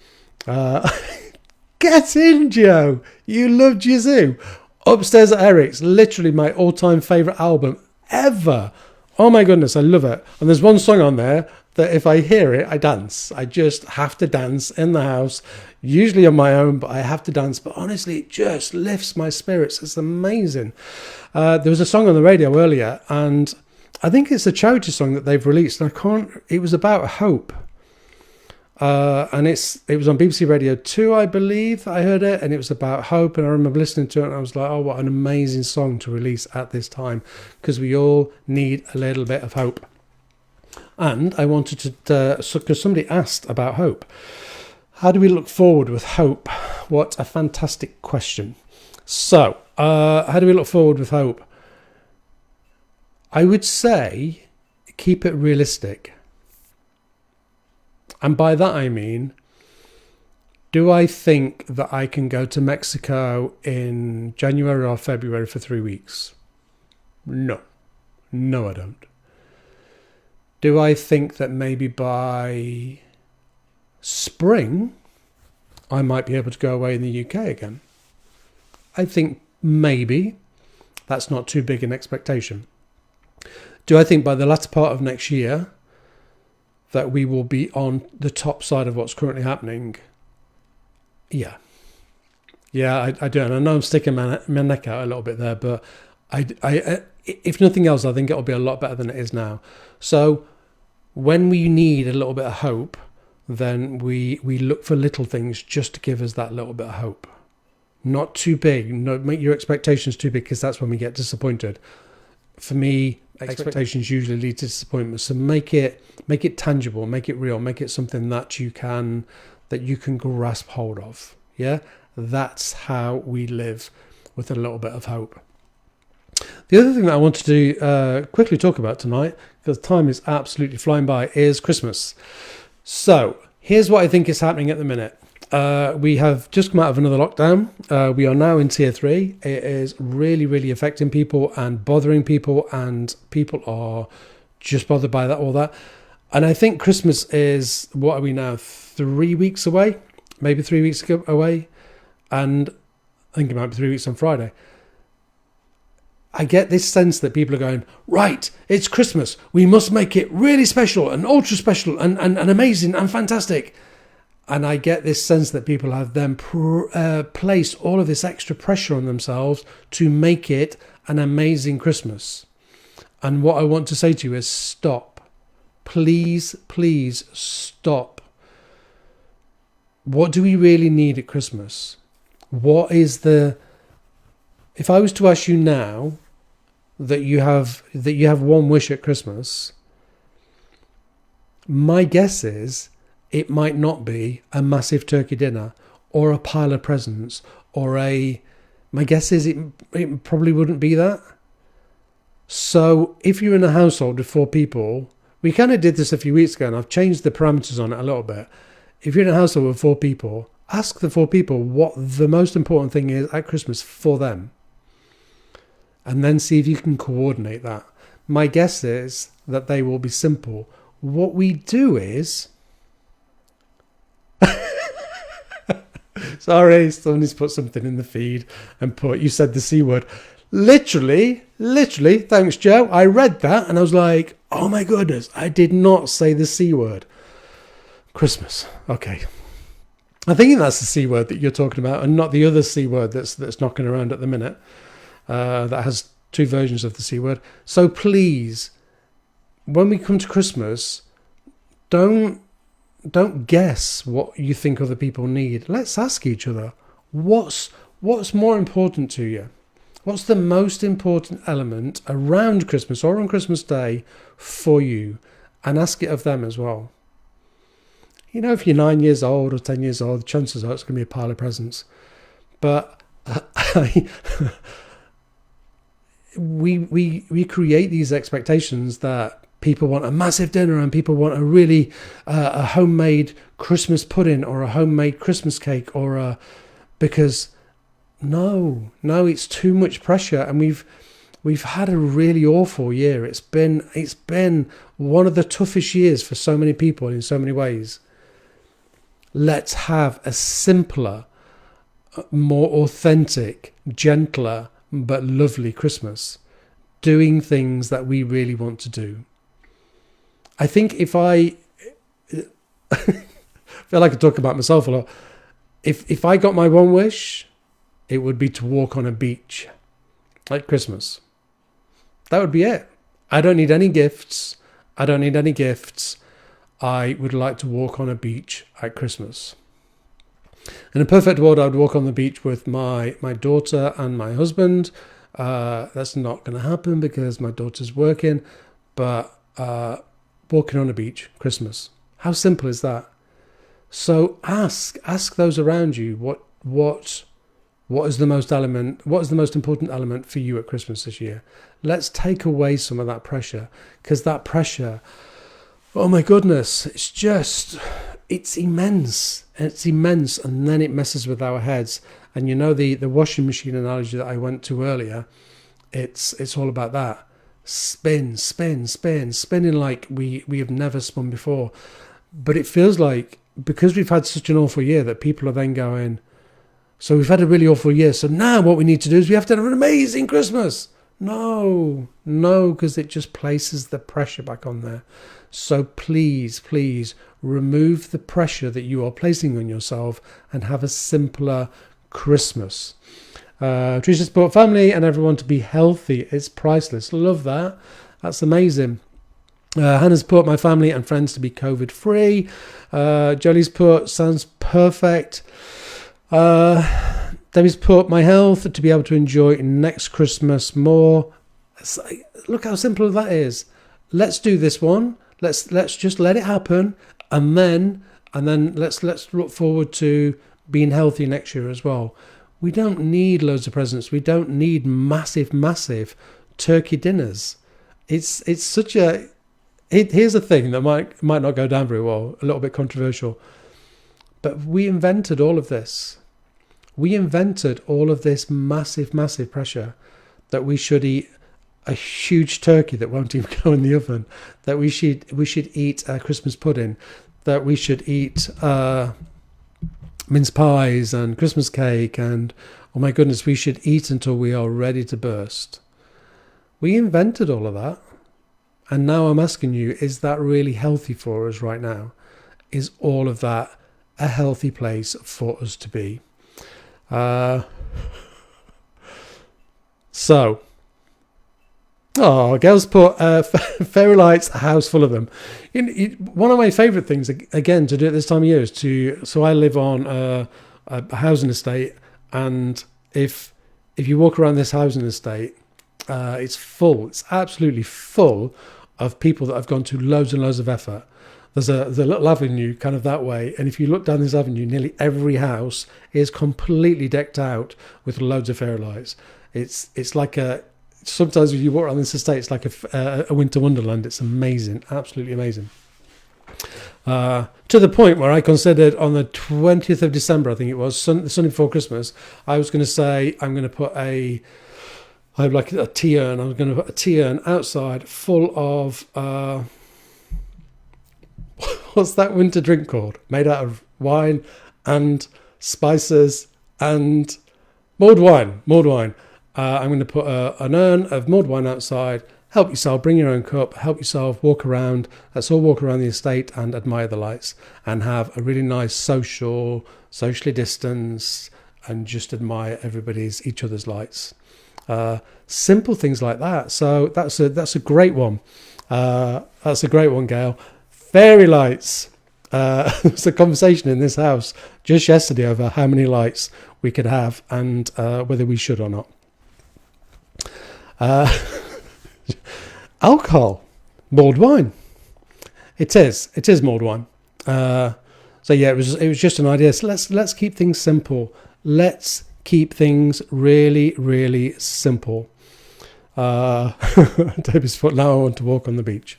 Get in, Joe. You love Yazoo. Upstairs at Eric's, literally my all-time favourite album ever. Oh my goodness, I love it. And there's one song on there that if I hear it, I dance. I just have to dance in the house, usually on my own, but I have to dance. But honestly, it just lifts my spirits. It's amazing. There was a song on the radio earlier, and I think it's a charity song that they've released. And it was about hope. And it was on BBC Radio 2, I believe. I heard it, and it was about hope. And I remember listening to it, and I was like, oh, what an amazing song to release at this time, because we all need a little bit of hope. And I wanted to, because somebody asked about hope. How do we look forward with hope? What a fantastic question. So, how do we look forward with hope? I would say keep it realistic. And by that I mean, do I think that I can go to Mexico in January or February for 3 weeks? No. No, I don't. Do I think that maybe by spring I might be able to go away in the UK again? I think maybe. That's not too big an expectation. Do I think by the latter part of next year that we will be on the top side of what's currently happening? Yeah. Yeah, I do. And I know I'm sticking my neck out a little bit there, but I if nothing else, I think it'll be a lot better than it is now. So when we need a little bit of hope, then we look for little things just to give us that little bit of hope. Not too big. No, make your expectations too big, because that's when we get disappointed. For me, expectations usually lead to disappointment. So make it tangible, make it real, make it something that you can grasp hold of. Yeah, that's how we live, with a little bit of hope. The other thing that I wanted to quickly talk about tonight, because time is absolutely flying by, is Christmas. So here's what I think is happening at the minute. We have just come out of another lockdown. We are now in tier 3. It is really, really affecting people and bothering people, and people are just bothered by all that. And I think Christmas is, what are we now, 3 weeks away? Maybe 3 weeks away. And I think it might be 3 weeks on Friday. I get this sense that people are going, right, it's Christmas. We must make it really special and ultra special and amazing and fantastic. And I get this sense that people have then placed all of this extra pressure on themselves to make it an amazing Christmas. And what I want to say to you is stop. Please, please stop. What do we really need at Christmas? What is the... If I was to ask you now that you have one wish at Christmas, my guess is it might not be a massive turkey dinner or a pile of presents or my guess is it probably wouldn't be that. So if you're in a household with 4 people, we kind of did this a few weeks ago and I've changed the parameters on it a little bit. If you're in a household with 4 people, ask the 4 people what the most important thing is at Christmas for them. And then see if you can coordinate that. My guess is that they will be simple. What we do is... Sorry, somebody's put something in the feed and you said the C word. Literally, thanks Joe. I read that and I was like, oh my goodness, I did not say the C word. Christmas. Okay. I think that's the C word that you're talking about and not the other C word that's knocking around at the minute. That has 2 versions of the C word. So please, when we come to Christmas, don't guess what you think other people need. Let's ask each other, what's more important to you? What's the most important element around Christmas or on Christmas Day for you? And ask it of them as well. You know, if you're 9 years old or 10 years old, chances are it's going to be a pile of presents. But we create these expectations that people want a massive dinner and people want a really a homemade Christmas pudding or a homemade Christmas cake because no, it's too much pressure and we've had a really awful year. It's been one of the toughest years for so many people in so many ways. Let's have a simpler, more authentic, gentler but lovely Christmas, doing things that we really want to do. I think if I feel like I talk about myself a lot, if I got my one wish, it would be to walk on a beach at Christmas. That would be it. I don't need any gifts. I would like to walk on a beach at Christmas. In a perfect world, I would walk on the beach with my daughter and my husband. That's not going to happen because my daughter's working. But walking on a beach, Christmas. How simple is that? So ask those around you what is the most important element for you at Christmas this year. Let's take away some of that pressure, because that pressure, oh my goodness, it's immense. It's immense, and then it messes with our heads. And you know the washing machine analogy that I went to earlier, it's all about that. Spinning like we have never spun before. But it feels like, because we've had such an awful year, that people are then going, so we've had a really awful year, so now what we need to do is we have to have an amazing Christmas. No, because it just places the pressure back on there. So please remove the pressure that you are placing on yourself and have a simpler Christmas. Teresa support family and everyone to be healthy. It's priceless. Love that. That's amazing. Hannah's put my family and friends to be COVID free. Jolie's put sounds perfect. Debbie's put my health to be able to enjoy next Christmas more. Look how simple that is. Let's do this one. Let's just let it happen, and then let's look forward to being healthy next year as well. We don't need loads of presents. We don't need massive turkey dinners. It's such a... Here's a thing that might not go down very well, a little bit controversial. But we invented all of this. We invented all of this massive pressure that we should eat a huge turkey that won't even go in the oven, that we should eat a Christmas pudding, that we should eat mince pies and Christmas cake and, oh my goodness, we should eat until we are ready to burst. We invented all of that. And now I'm asking you, is that really healthy for us right now? Is all of that a healthy place for us to be? So, girls put fairy lights, a house full of them. One of my favourite things, again, to do at this time of year is so I live on a housing estate, and if you walk around this housing estate, it's full. It's absolutely full of people that have gone to loads and loads of effort. There's a little avenue kind of that way, and if you look down this avenue, nearly every house is completely decked out with loads of fairy lights. It's like sometimes when you walk around this estate, it's like a winter wonderland. It's amazing, absolutely amazing. To the point where I considered on the 20th of December, I think it was, the Sunday before Christmas, I was going to say I'm going to put I have like a tea urn. I was going to put a tea urn outside full of what's that winter drink called? Made out of wine and spices and mulled wine. I'm going to put an urn of mulled wine outside. Help yourself, bring your own cup, help yourself, walk around. Let's all walk around the estate and admire the lights and have a really nice socially distanced, and just admire each other's lights. Simple things like that. So that's a great one. That's a great one, Gail. Fairy lights. There's a conversation in this house just yesterday over how many lights we could have and whether we should or not. Alcohol, mulled wine. It is mulled wine. So yeah, it was just an idea. So let's keep things simple. Let's keep things really, really simple. David's foot. Now I want to walk on the beach.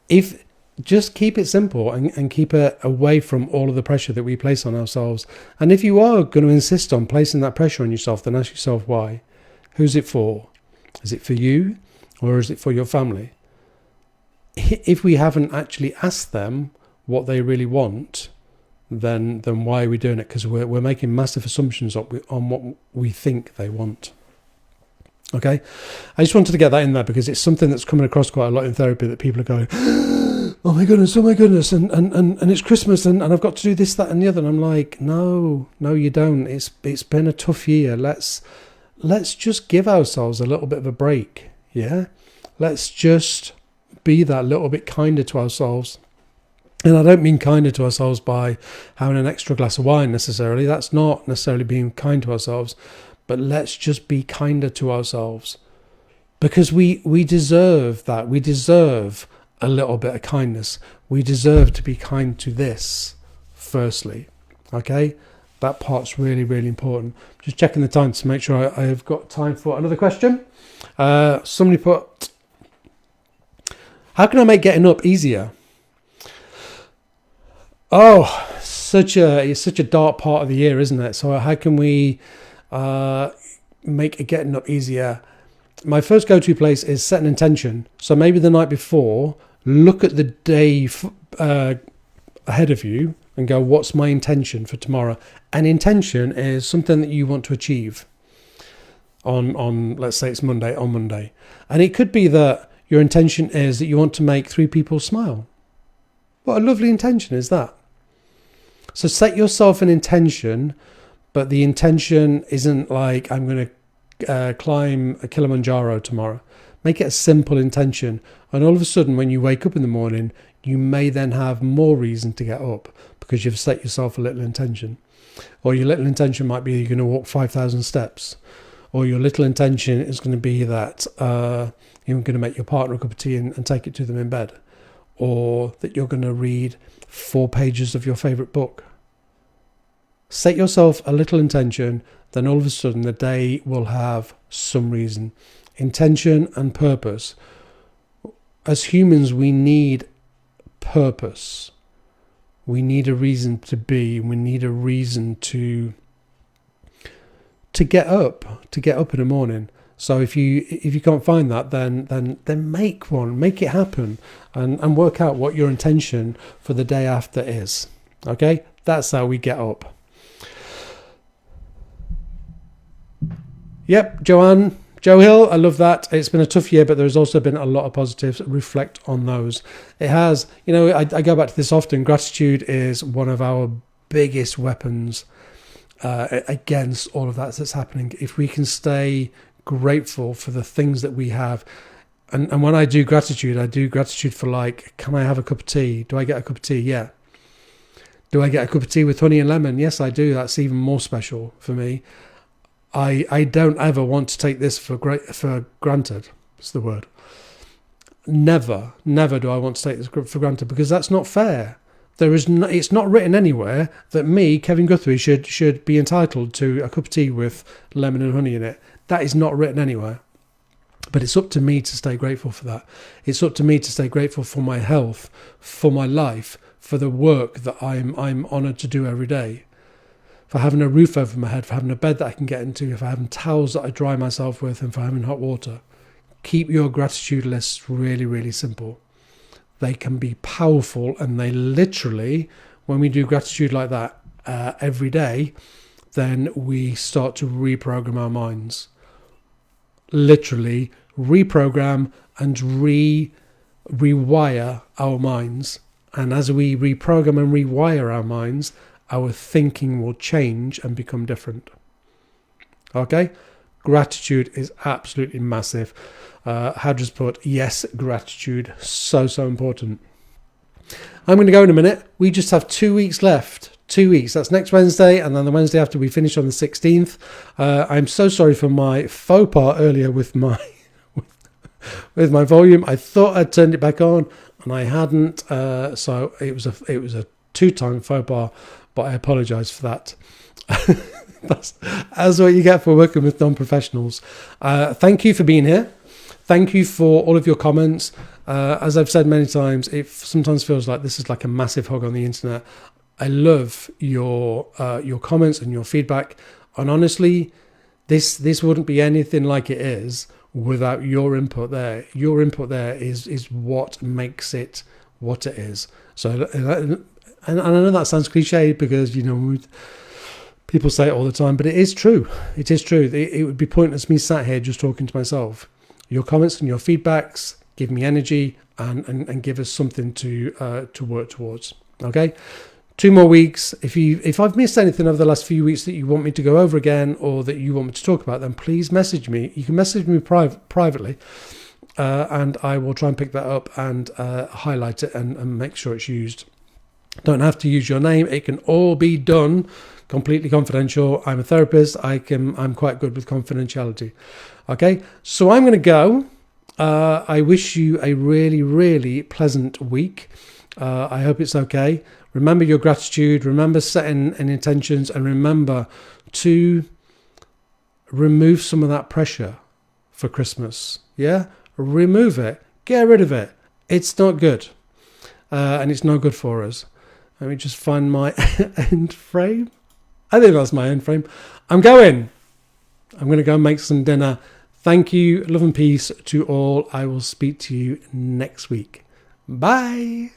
If just keep it simple and keep it away from all of the pressure that we place on ourselves. And if you are going to insist on placing that pressure on yourself, then ask yourself why. Who's it for? Is it for you or is it for your family? If we haven't actually asked them what they really want, then why are we doing it? Because we're making massive assumptions on what we think they want. Okay, I just wanted to get that in there because it's something that's coming across quite a lot in therapy, that people are going, oh my goodness, and it's Christmas and I've got to do this, that and the other. And I'm like, no, you don't. It's been a tough year. Let's just give ourselves a little bit of a break. Yeah, let's just be that little bit kinder to ourselves. And I don't mean kinder to ourselves by having an extra glass of wine necessarily. That's not necessarily being kind to ourselves. But let's just be kinder to ourselves, because we deserve that. We deserve a little bit of kindness. We deserve to be kind to this, firstly. Okay? That part's really, really important. Just checking the time to make sure I have got time for another question. Somebody put, how can I make getting up easier? Oh, it's such a dark part of the year, isn't it? So how can we make it getting up easier? My first go-to place is set an intention. So maybe the night before, look at the day ahead of you and go, what's my intention for tomorrow? An intention is something that you want to achieve on let's say it's Monday, on Monday. And it could be that your intention is that you want to make 3 people smile. What a lovely intention is that. So set yourself an intention, but the intention isn't like, I'm going to climb a Kilimanjaro tomorrow. Make it a simple intention. And all of a sudden, when you wake up in the morning, you may then have more reason to get up because you've set yourself a little intention. Or your little intention might be you're going to walk 5,000 steps. Or your little intention is going to be that you're going to make your partner a cup of tea and take it to them in bed. Or that you're going to read 4 pages of your favourite book. Set yourself a little intention, then all of a sudden the day will have some reason. Intention and purpose. As humans, we need purpose. We need a reason to be. We need a reason to get up in the morning. So if you can't find that, then make one, make it happen, and work out what your intention for the day after is. Okay, That's how we get up. Yep, Joe Hill, I love that. It's been a tough year, but there's also been a lot of positives. Reflect on those. It has, I go back to this often. Gratitude is one of our biggest weapons against all of that that's happening. If we can stay grateful for the things that we have, and when I do gratitude for, like, can I have a cup of tea? Do I get a cup of tea? Yeah. Do I get a cup of tea with honey and lemon? Yes, I do. That's even more special for me. I don't ever want to take this for granted. It's the word. Never do I want to take this for granted, because that's not fair. It's not written anywhere that me, Kevin Guthrie, should be entitled to a cup of tea with lemon and honey in it. That is not written anywhere. But it's up to me to stay grateful for that. It's up to me to stay grateful for my health, for my life, for the work that I'm honoured to do every day. For having a roof over my head, for having a bed that I can get into, for having towels that I dry myself with, and for having hot water. Keep your gratitude lists really, really simple. They can be powerful, and they literally, when we do gratitude like that every day, then we start to reprogram our minds. Literally reprogram and rewire our minds. And as we reprogram and rewire our minds, our thinking will change and become different. Okay? Gratitude is absolutely massive. Hadra's put, yes, gratitude, so important. I'm going to go in a minute. We just have 2 weeks left. 2 weeks. That's next Wednesday, and then the Wednesday after we finish on the 16th. I'm so sorry for my faux pas earlier with my with my volume. I thought I'd turned it back on, and I hadn't. So it was a 2-time faux pas, but I apologise for that. That's what you get for working with non-professionals. Thank you for being here. Thank you for all of your comments. As I've said many times, it sometimes feels like this is like a massive hug on the internet. I love your comments and your feedback. And honestly, this wouldn't be anything like it is without your input there. Your input there is what makes it what it is. So, and I know that sounds cliche because, people say it all the time, but it is true. It is true. It would be pointless me sat here just talking to myself. Your comments and your feedbacks give me energy and give us something to work towards. Okay? 2 more weeks. If I've missed anything over the last few weeks that you want me to go over again, or that you want me to talk about, then please message me. You can message me privately, and I will try and pick that up and highlight it and make sure it's used. Don't have to use your name. It can all be done completely confidential. I'm a therapist. I'm quite good with confidentiality. Okay, so I'm going to go. I wish you a really, really pleasant week. I hope it's okay. Remember your gratitude. Remember setting any intentions, and remember to remove some of that pressure for Christmas. Yeah, remove it. Get rid of it. It's not good, and it's no good for us. Let me just find my end frame. I think that's my end frame. I'm going to go and make some dinner. Thank you. Love and peace to all. I will speak to you next week. Bye.